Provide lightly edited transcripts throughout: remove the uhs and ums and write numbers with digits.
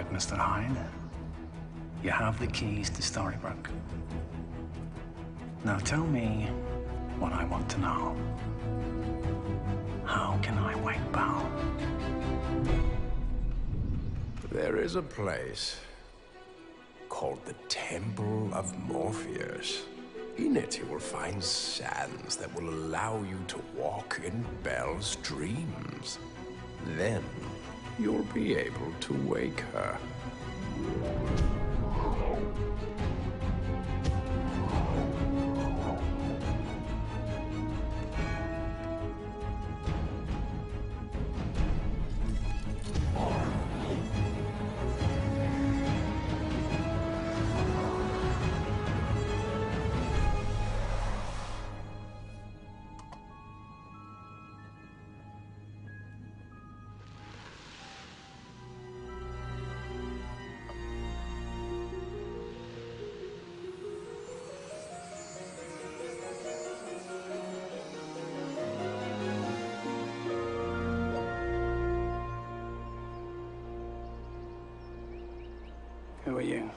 right, Mr. Hyde. You have the keys to Storybrooke. Now tell me what I want to know. How can I wake Belle? There is a place called the Temple of Morpheus. In it, you will find sands that will allow you to walk in Belle's dreams. Then, you'll be able to wake her. Who are you?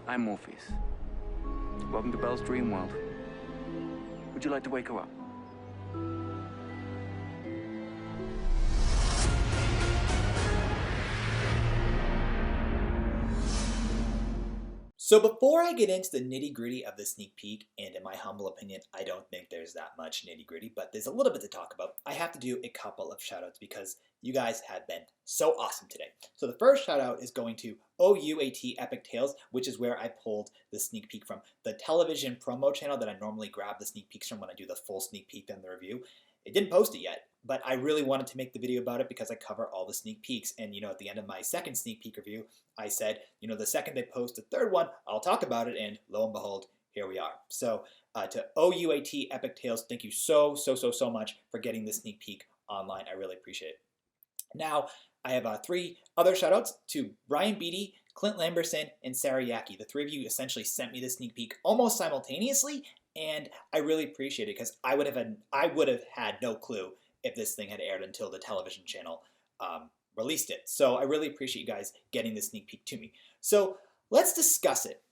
I'm Morpheus. Welcome to Belle's dream world. Would you like to wake her up? So before I get into the nitty-gritty of the sneak peek, and in my humble opinion, I don't think there's that much nitty-gritty, but there's a little bit to talk about, I have to do a couple of shout-outs because you guys have been so awesome today. So the first shout-out is going to OUAT Epic Tales, which is where I pulled the sneak peek from. The television promo channel that I normally grab the sneak peeks from when I do the full sneak peek and the review. It didn't post it yet, but I really wanted to make the video about it because I cover all the sneak peeks. And, you know, at the end of my second sneak peek review, I said, you know, the second they post the third one, I'll talk about it. And lo and behold, here we are. So to OUAT Epic Tales, thank you so much for getting this sneak peek online. I really appreciate it. Now, I have 3 other shoutouts to Brian Beatty, Clint Lamberson, and Sarah Yaki. The 3 of you essentially sent me the sneak peek almost simultaneously, and I really appreciate it because I would have had no clue if this thing had aired until the television channel released it. So I really appreciate you guys getting this sneak peek to me. So let's discuss it.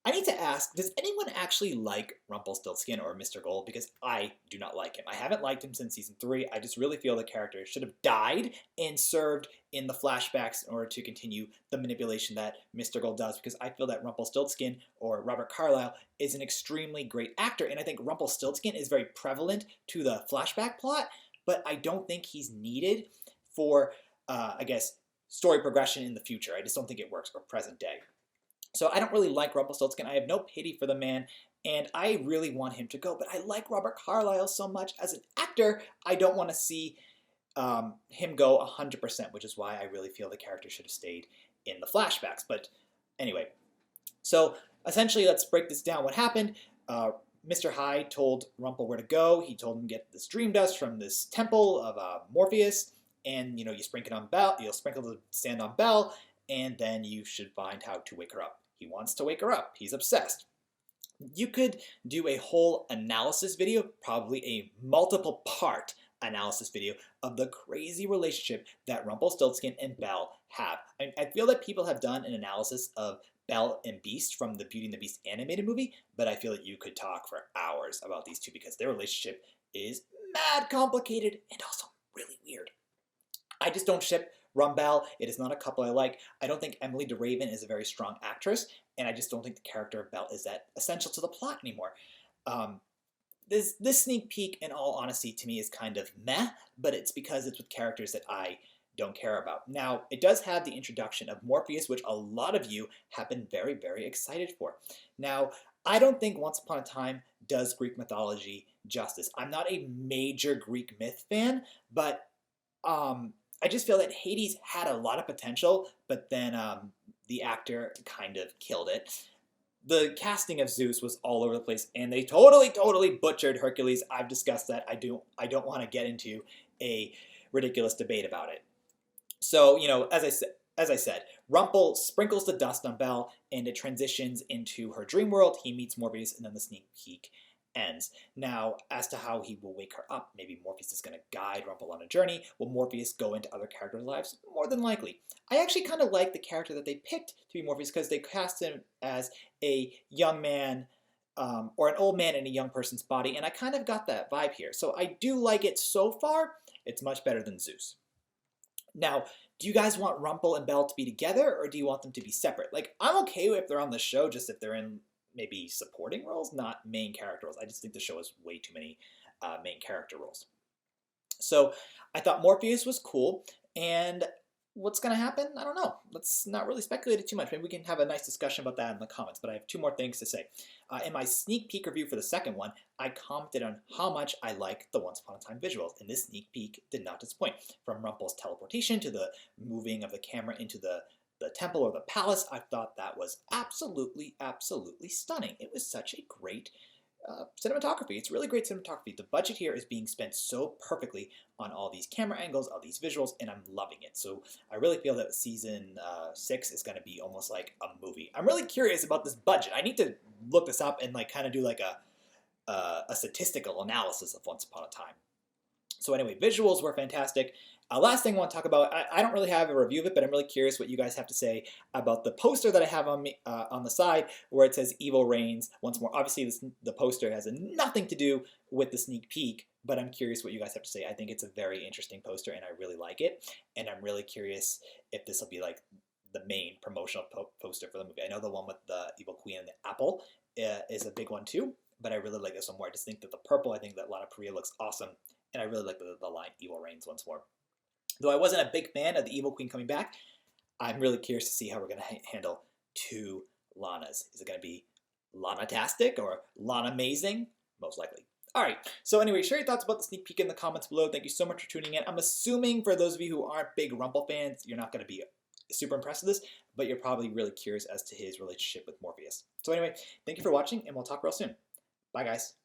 I need to ask, does anyone actually like Rumpelstiltskin or Mr. Gold? Because I do not like him. I haven't liked him since season 3. I just really feel the character should have died and served in the flashbacks in order to continue the manipulation that Mr. Gold does, because I feel that Rumpelstiltskin, or Robert Carlyle, is an extremely great actor, and I think Rumpelstiltskin is very prevalent to the flashback plot, but I don't think he's needed for, I guess, story progression in the future. I just don't think it works, or present day. So I don't really like Rumpelstiltskin. I have no pity for the man, and I really want him to go. But I like Robert Carlyle so much as an actor, I don't want to see him go 100%, which is why I really feel the character should have stayed in the flashbacks. But anyway, so essentially, let's break this down. What happened? Mr. Hyde told Rumple where to go. He told him to get this dream dust from this temple of Morpheus, and you know, you sprinkle it on Belle. You'll sprinkle the sand on Belle, and then you should find how to wake her up. He wants to wake her up. He's obsessed. You could do a whole analysis video, probably a multiple part analysis video of the crazy relationship that Rumpelstiltskin and Belle have. I feel that people have done an analysis of Belle and Beast from the Beauty and the Beast animated movie, but I feel that you could talk for hours about these two because their relationship is mad complicated and also really weird. I just don't ship Rumple. It is not a couple I like. I don't think Emily DeRaven is a very strong actress, and I just don't think the character of Belle is that essential to the plot anymore. This sneak peek, in all honesty, to me is kind of meh, but it's because it's with characters that I don't care about. Now, it does have the introduction of Morpheus, which a lot of you have been very excited for. Now, I don't think Once Upon a Time does Greek mythology justice. I'm not a major Greek myth fan, but I just feel that Hades had a lot of potential, but then the actor kind of killed it. The casting of Zeus was all over the place, and they totally butchered Hercules. I've discussed that. I don't want to get into a ridiculous debate about it. So, you know, as I said, Rumple sprinkles the dust on Belle, and it transitions into her dream world. He meets Morpheus, and then the sneak peek ends. Now, as to how he will wake her up, maybe Morpheus is going to guide Rumple on a journey. Will Morpheus go into other characters' lives? More than likely. I actually kind of like the character that they picked to be Morpheus because they cast him as a young man or an old man in a young person's body, and I kind of got that vibe here. So I do like it so far. It's much better than Zeus. Now, do you guys want Rumple and Belle to be together, or do you want them to be separate? Like, I'm okay if they're on the show, just if they're in maybe supporting roles, not main character roles. I just think the show has way too many main character roles. So I thought Morpheus was cool, and what's going to happen? I don't know. Let's not really speculate it too much. Maybe we can have a nice discussion about that in the comments, but I have 2 more things to say. In my sneak peek review for the second one, I commented on how much I like the Once Upon a Time visuals, and this sneak peek did not disappoint. From Rumple's teleportation to the moving of the camera into the temple or the palace, I thought that was absolutely, absolutely stunning. It was such a great cinematography. It's really great cinematography. The budget here is being spent so perfectly on all these camera angles, all these visuals, and I'm loving it. So I really feel that season 6 is going to be almost like a movie. I'm really curious about this budget. I need to look this up and like kind of do like a statistical analysis of Once Upon a Time. So anyway, visuals were fantastic. Last thing I want to talk about, I don't really have a review of it, but I'm really curious what you guys have to say about the poster that I have on me on the side where it says Evil Reigns once more. Obviously, the poster has nothing to do with the sneak peek, but I'm curious what you guys have to say. I think it's a very interesting poster, and I really like it. And I'm really curious if this will be like the main promotional poster for the movie. I know the one with the Evil Queen and the apple is a big one too, but I really like this one more. I just think that the purple, I think that Lana Parrilla looks awesome, and I really like the line Evil Reigns once more. Though I wasn't a big fan of the Evil Queen coming back, I'm really curious to see how we're going to handle 2 Lanas. Is it going to be Lana-tastic or Lana-amazing? Most likely. All right, so anyway, share your thoughts about the sneak peek in the comments below. Thank you so much for tuning in. I'm assuming for those of you who aren't big Rumple fans, you're not going to be super impressed with this, but you're probably really curious as to his relationship with Morpheus. So anyway, thank you for watching, and we'll talk real soon. Bye, guys.